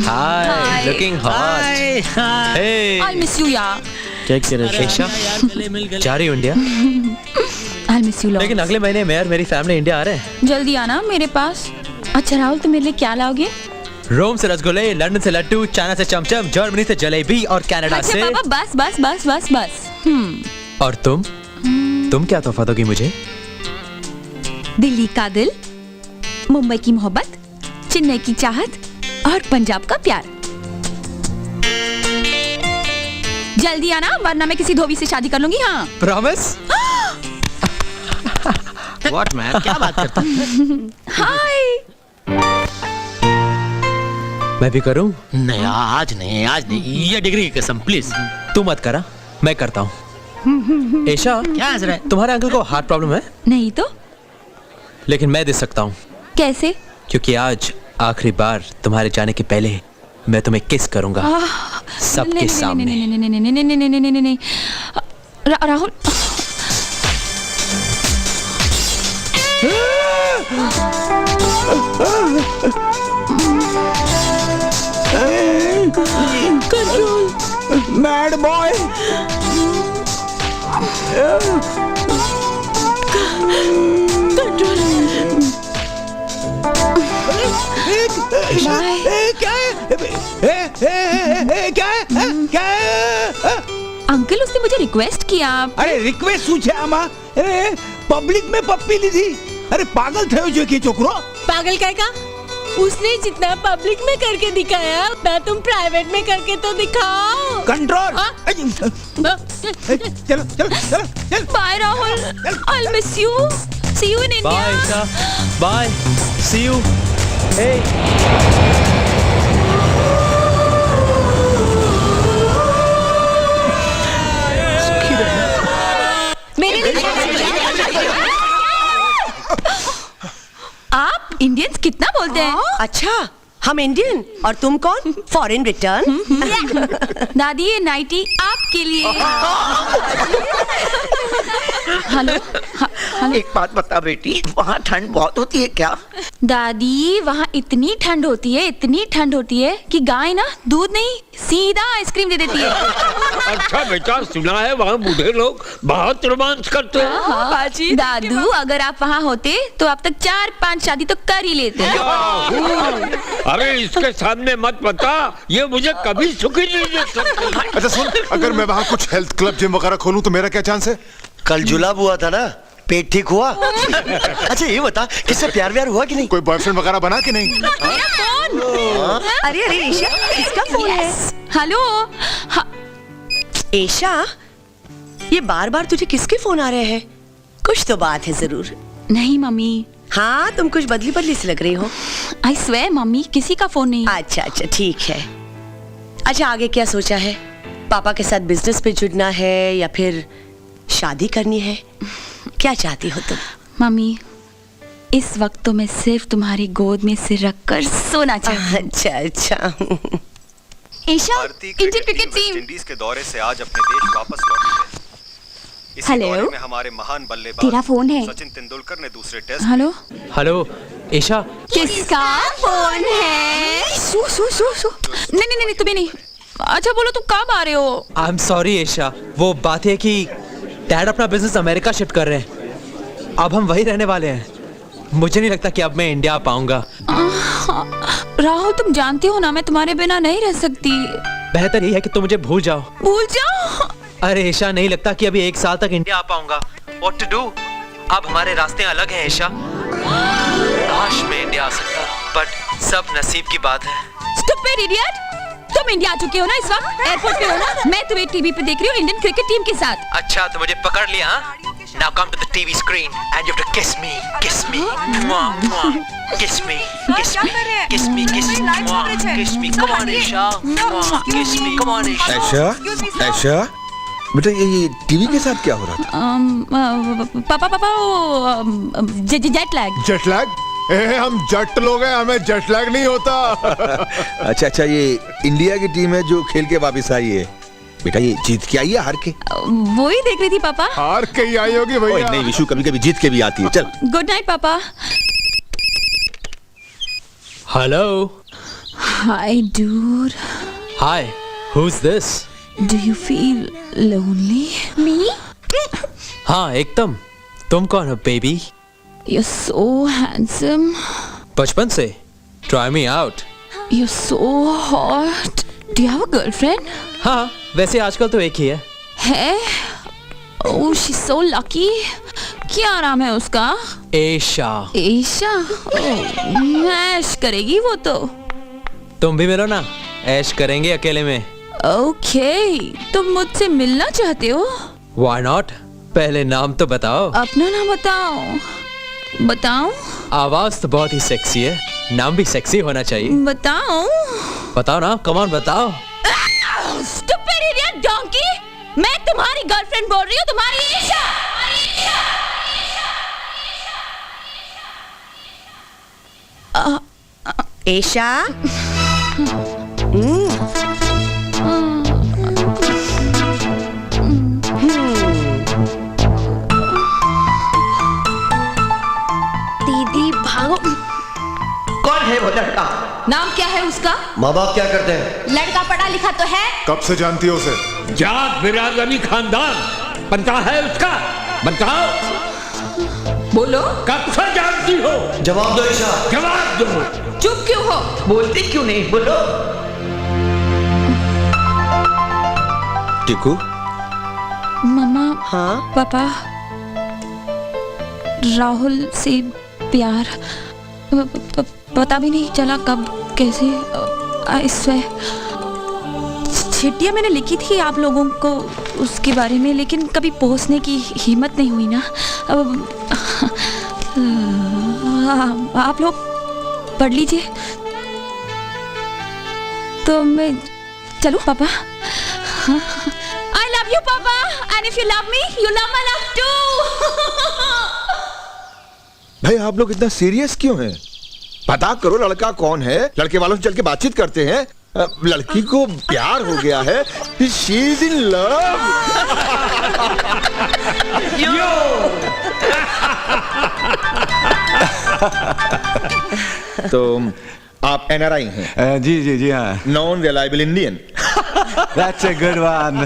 Hi, looking hot. Hey. I'll miss you यार. ईशा, जा रही हो इंडिया? I'll miss you लेकिन अगले महीने मैं और मेरी फैमिली इंडिया आ रहे हैं. जल्दी आना मेरे पास. अच्छा राहुल, तुम मेरे लिए क्या लाओगे? रोम से रसगुल्ले, लंदन से लड्डू, चाइना से चमचम, जर्मनी से जलेबी और कनाडा से. अच्छा पापा, बस बस बस बस बस. और तुम क्या तोहफा दोगी मुझे? दिल्ली का दिल, मुंबई की मोहब्बत, चेन्नई की चाहत और पंजाब का प्यार. जल्दी आना वरना मैं किसी धोबी से शादी कर लूंगी. हाँ प्रॉमिस? What man? क्या बात करता है? हाय. मैं भी करूं? नहीं आज नहीं, ये डिग्री की कसम प्लीज. तू मत करा, मैं करता हूँ. ईशा, क्या हंस रहा है? तुम्हारे अंकल को हार्ट प्रॉब्लम है? नहीं तो लेकिन मैं दे सकता हूँ. कैसे? क्योंकि आज आखिरी बार तुम्हारे जाने के पहले मैं तुम्हें किस करूंगा सबके सामने. नहीं. Rahul, mad boy. अंकल उसने मुझे रिक्वेस्ट किया. अरे रिक्वेस्ट पूछे आमा. पब्लिक में पप्पी ली थी. अरे पागल थे जो कि छोकरो. पागल काय का? उसने जितना पब्लिक में करके दिखाया उतना तुम प्राइवेट में करके तो दिखाओ. कंट्रोल. चलो चलो चलो चल. Bye Rahul, I'll miss you. See you in India. Bye Isha, bye. See you. Hey. आप इंडियंस कितना बोलते हैं? अच्छा, हम इंडियन और तुम कौन? Foreign return. दादी ये नाइटी आपके लिए. हेलो. एक बात बता बेटी, वहाँ ठंड बहुत होती है क्या? दादी वहाँ इतनी ठंड होती है कि गाय ना दूध नहीं सीधा आइसक्रीम दे देती है. अच्छा बेटा, सुना है वहाँ बूढ़े लोग बहुत रोमांस करते हैं. बाजी दादू, अगर आप वहाँ होते तो अब तक 4-5 शादी तो कर ही लेते. अरे इसके सामने मत बता, ये मुझे कभी सुखी नहीं दे सकती. अच्छा सुन, अगर मैं वहाँ कुछ हेल्थ क्लब जिम वगैरह खोलूं तो मेरा क्या चांस है? कल जुलाब हुआ था ना, पेट ठीक हुआ? अच्छा ये बता, किससे प्यार व्यार हुआ कि नहीं? कोई बॉयफ्रेंड वगैरह बना कि नहीं? अरे अरे ईशा, किसका फोन है? हेलो. ईशा, ये बार बार तुझे किसके फोन आ रहे हैं? कुछ तो बात है जरूर. नहीं मम्मी. हाँ, तुम कुछ बदली बदली से लग रही हो. आई स्वेयर मम्मी, किसी का फोन नहीं. अच्छा अच्छा ठीक है. अच्छा आगे क्या सोचा है? पापा के साथ बिजनेस पे जुड़ना है या फिर शादी करनी है? क्या चाहती हो तुम? मम्मी, इस वक्त तो मैं सिर्फ तुम्हारी गोद में सिर रखकर सोना चाहती हूँ. अच्छा अच्छा. Isha, Indian cricket team Indies के दौरे से आज अपने देश वापस लौटी है. इसी हेलो? दौरे में हमारे महान बल्लेबाज तेरा फोन है? सचिन तेंदुलकर ने दूसरे टेस्ट. हेलो. हेलो ईशा. किसका फोन है? सु. नहीं तुम्हें नहीं. अच्छा बोलो, तुम कब आ रहे हो? आई एम सॉरी ईशा, वो बात है कि डैड अपना बिजनेस अमेरिका शिफ्ट कर रहे हैं. अब हम वही रहने वाले हैं. मुझे नहीं लगता कि अब मैं इंडिया आ पाऊंगा. राहुल, तुम जानते हो ना मैं तुम्हारे बिना नहीं रह सकती. बेहतर यही है कि तुम मुझे भूल जाओ. भूल जाओ? अरे ईशा, नहीं लगता कि अभी 1 साल तक इंडिया आ पाऊंगा. What to do? अब हमारे रास्ते अलग हैं ईशा. काश मैं इंडिया आ सकता, बट सब नसीब की बात है. Stupid idiot! तुम इंडिया आ चुके हो ना इस वक्त, एयरपोर्ट पे हो ना. मैं तुम्हें टीवी पे देख रही हूँ इंडियन क्रिकेट टीम के साथ. अच्छा तो मुझे पकड़ लिया. Now come to the TV screen and you have to kiss me. Mwah, mwah. Kiss me. Come on Isha. Kiss me. Come on Isha. ऐशा, बेटा ये टीवी के साथ क्या हो रहा था? पापा जेट लैग. Jet lag? हम जट लोग हैं, हमें जेट लैग नहीं होता. अच्छा ये इंडिया की टीम है जो खेल के वापस आई है. बेटा ये जीत के आई है हार के? वो ही देख रही थी पापा। हार के ही आई होगी भैया। नहीं विशु, कभी कभी जीत के भी आती है। चल गुड नाइट पापा। Hello. Hi dude. Hi, who's this? Do you feel lonely? Me? हाँ एकदम। तुम कौन हो बेबी? You so handsome. बचपन से। Try me out. You so hot. Do you have a girlfriend? हाँ, वैसे आजकल तो एक ही है। है? ओह शी सो लकी। क्या नाम है उसका? एशा। एशा? ऐश करेगी वो तो। तुम भी मिलो ना, ऐश करेंगे अकेले में। ओके, तुम मुझसे मिलना चाहते हो? Why not? पहले नाम तो बताओ। अपना नाम बताओ। बताओ। आवाज तो बहुत ही सेक्सी है, नाम भी सेक्सी होना चाहिए। बताओ। बताओ ना, कम ऑन बताओ। Stupid idiot donkey! मैं तुम्हारी गर्लफ्रेंड बोल रही हूँ, तुम्हारी ईशा। ईशा? दीदी भागो। कौन है वो लड़का? नाम क्या है उसका? माँ बाप क्या करते हैं? लड़का पढ़ा लिखा तो है? कब से जानती हो उसे? जात बिरादरी खानदान बनता है उसका। बताओ, बोलो। कब से जानती हो? जवाब दो ईशा। जवाब दो। चुप क्यों हो? बोलते क्यों नहीं? बोलो। टिकू, मम्मा। हाँ? पापा, राहुल से प्यार पता भी नहीं चला कब कैसे। आई स्वेयर चिट्ठियाँ मैंने लिखी थी आप लोगों को उसके बारे में, लेकिन कभी पहुँचने की हिम्मत नहीं हुई ना। आप लोग पढ़ लीजिए तो मैं चलूं पापा? I love you पापा, and if you love me, you love my love too. भाई आप लोग इतना सीरियस क्यों हैं? पता करो लड़का कौन है, लड़के वालों से चल के बातचीत करते हैं। लड़की को प्यार हो गया है, शी इज इन लव। तो आप एनआरआई हैं? जी जी जी हाँ। Non reliable Indian. That's a good one.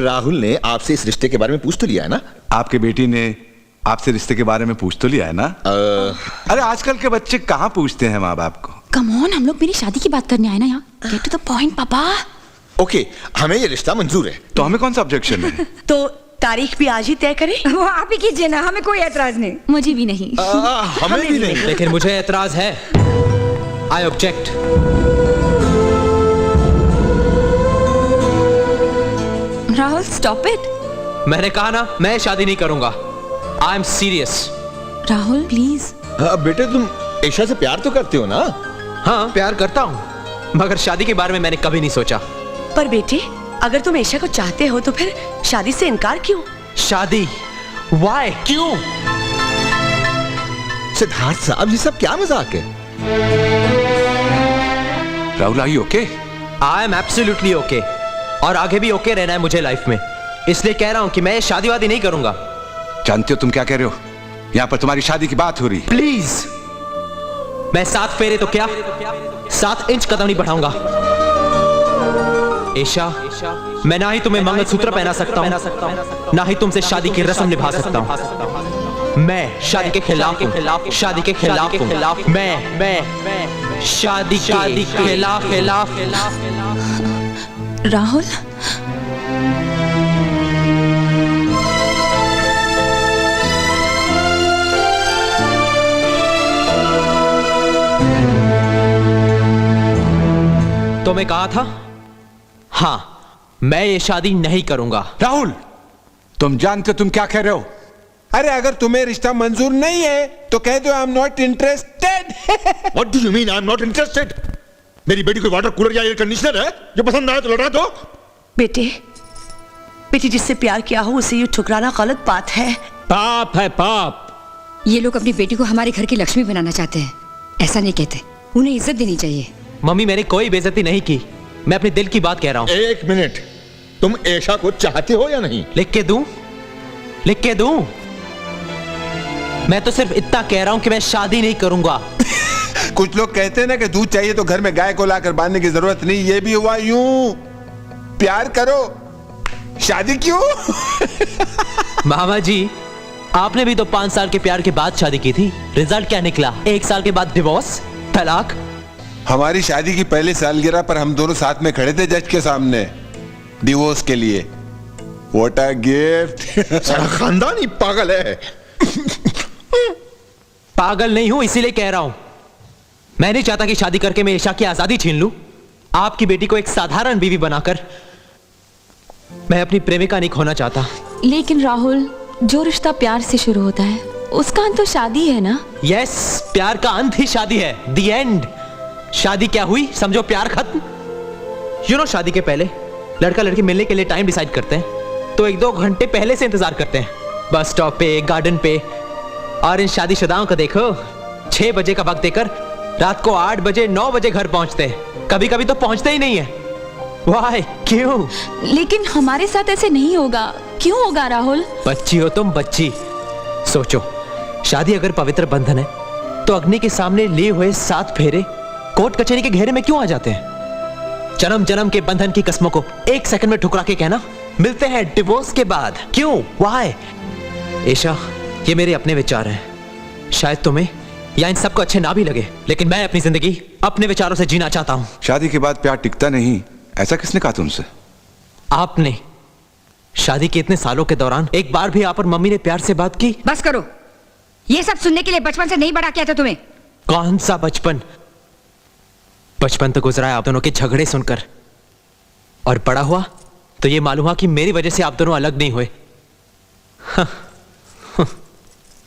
Rahul ने आपसे इस रिश्ते के बारे में पूछ तो लिया है ना? आपकी बेटी ने आपसे रिश्ते के बारे में पूछ तो लिया है ना? अरे आजकल के बच्चे कहाँ पूछते हैं माँ बाप को। कम ऑन, हम लोग मेरी शादी की बात करने आए ना यहाँ। गेट टू द पॉइंट पापा। ओके, हमें ये रिश्ता मंजूर है। तो हमें कौन सा ऑब्जेक्शन है? तो तारीख भी आज ही तय करें? वो आप ही कीजिए ना, हमें कोई एतराज नहीं। मुझे भी नहीं। हमें भी नहीं। लेकिन मुझे एतराज है। I object. Rahul stop it. मैंने कहा ना, मैं शादी नहीं करूंगा। I am serious. Rahul please. बेटे तुम ईशा से प्यार तो करते हो ना? हाँ प्यार करता हूँ, मगर शादी के बारे में मैंने कभी नहीं सोचा। पर बेटे, अगर तुम ईशा को चाहते हो तो फिर शादी से इनकार क्यों? शादी? वाई? क्यों? सिद्धार्थ साहब, ये सब क्या मजाक है? Rahul I okay? I am absolutely okay, और आगे भी ओके रहना है मुझे लाइफ में। इसलिए कह रहा हूँ कि मैं शादी वादी नहीं करूंगा। जानते हो तुम क्या कह रहे हो? यहाँ पर तुम्हारी शादी की बात हो रही। प्लीज, मैं 7 फेरे तो क्या 7 इंच कदम नहीं बढ़ाऊंगा। ईशा, मैं ना ही तुम्हें मंगलसूत्र पहना सकता हूँ, ना ही तुमसे शादी की रस्म निभा सकता हूँ। मैं शादी के खिलाफ हूँ, शादी के खिलाफ हूँ। मैं शादी के खिलाफ। राहुल तो मैं कहा था, हाँ मैं ये शादी नहीं करूंगा। राहुल, तुम जानते हो तुम क्या कह रहे हो? अरे अगर तुम्हें रिश्ता मंजूर नहीं है तो कह दो I am not interested. What do you mean I am not interested? मेरी बेटी कोई वाटर कूलर या एयर कंडीशनर है? जो पसंद आए तो लड़ा दो। बेटी जिससे प्यार किया हो उसे ये ठुकराना गलत बात है। पाप है पाप। ये लोग अपनी बेटी को हमारे घर की लक्ष्मी बनाना चाहते हैं। ऐसा नहीं कहते, उन्हें इज्जत देनी चाहिए। मम्मी मैंने कोई बेइज्जती नहीं की, मैं अपने दिल की बात कह रहा हूं। एक मिनट, तुम ऐशा को चाहते हो या नहीं? लिख के दूं? लिख के दूं? मैं तो सिर्फ इतना कह रहा हूं कि मैं शादी नहीं करूंगा। कुछ लोग कहते हैं ना कि दूध चाहिए तो घर में गाय को लाकर बांधने की जरूरत नहीं, ये भी हुआ यूं। प्यार करो, शादी क्यों? मामा जी, आपने भी तो 5 साल के प्यार के बाद शादी की थी। रिजल्ट क्या निकला? 1 साल के बाद डिवोर्स, तलाक। हमारी शादी की पहली सालगिरह पर हम दोनों साथ में खड़े थे जज के सामने डिवोर्स के लिए। What a gift. सारा खानदान ही पागल है। पागल नहीं हूं, इसीलिए कह रहा हूं। मैं नहीं चाहता कि शादी करके मैं ईशा की आजादी छीन लूं। आपकी बेटी को एक साधारण बीवी बनाकर मैं अपनी प्रेमिका नहीं खोना चाहता। लेकिन राहुल, जो रिश्ता प्यार से शुरू होता है उसका अंत तो शादी है ना? यस, प्यार का अंत ही शादी है। The end. शादी क्या हुई, समझो प्यार खत्म। यू नो, शादी के पहले लड़का लड़की मिलने के लिए टाइम डिसाइड करते हैं तो 1-2 घंटे पहले से इंतजार करते हैं, बस स्टॉप पे, गार्डन पे। और इन शादीशुदाओं को देखो, 6 बजे का वक्त देकर रात को 8 बजे 9 बजे घर पहुंचते हैं। कभी कभी तो पहुंचते ही नहीं है। वाई, क्यों? लेकिन हमारे साथ ऐसे नहीं होगा। क्यों होगा राहुल? बच्ची हो तुम, बच्ची। सोचो, शादी अगर पवित्र बंधन है तो अग्नि के सामने लिए हुए 7 फेरे कोर्ट कचहरी के घेरे में क्यों आ जाते हैं? जन्म जन्म के बंधन की कस्मों को 1 सेकंड में ठुकरा के कहना मिलते हैं डिवोर्स के बाद। क्यों? वाई? ईशा, ये मेरे अपने विचार हैं। शायद तुम्हें या इन सबको अच्छे ना भी लगे, लेकिन मैं अपनी जिंदगी अपने विचारों से जीना चाहता हूं। शादी के बाद प्यार टिकता नहीं, ऐसा किसने कहा तुमसे? आपने। शादी के इतने सालों के दौरान एक बार भी आप और मम्मी ने प्यार से बात की? बस करो, ये सब सुनने के लिए बचपन से नहीं बड़ा किया था तुम्हें। कौन सा बचपन? बचपन तो गुजरा है आप दोनों के झगड़े सुनकर, और बड़ा हुआ तो ये मालूम हुआ कि मेरी वजह से आप दोनों अलग नहीं हुए।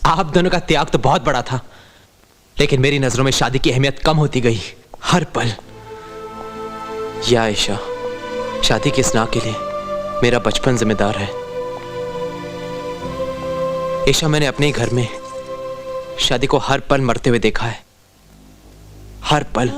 आप दोनों का त्याग तो बहुत बड़ा था, लेकिन मेरी नजरों में शादी की अहमियत कम होती गई हर पल। या ईशा, शादी की इस ना के लिए मेरा बचपन जिम्मेदार है। ईशा, मैंने अपने ही घर में शादी को हर पल मरते हुए देखा है, हर पल।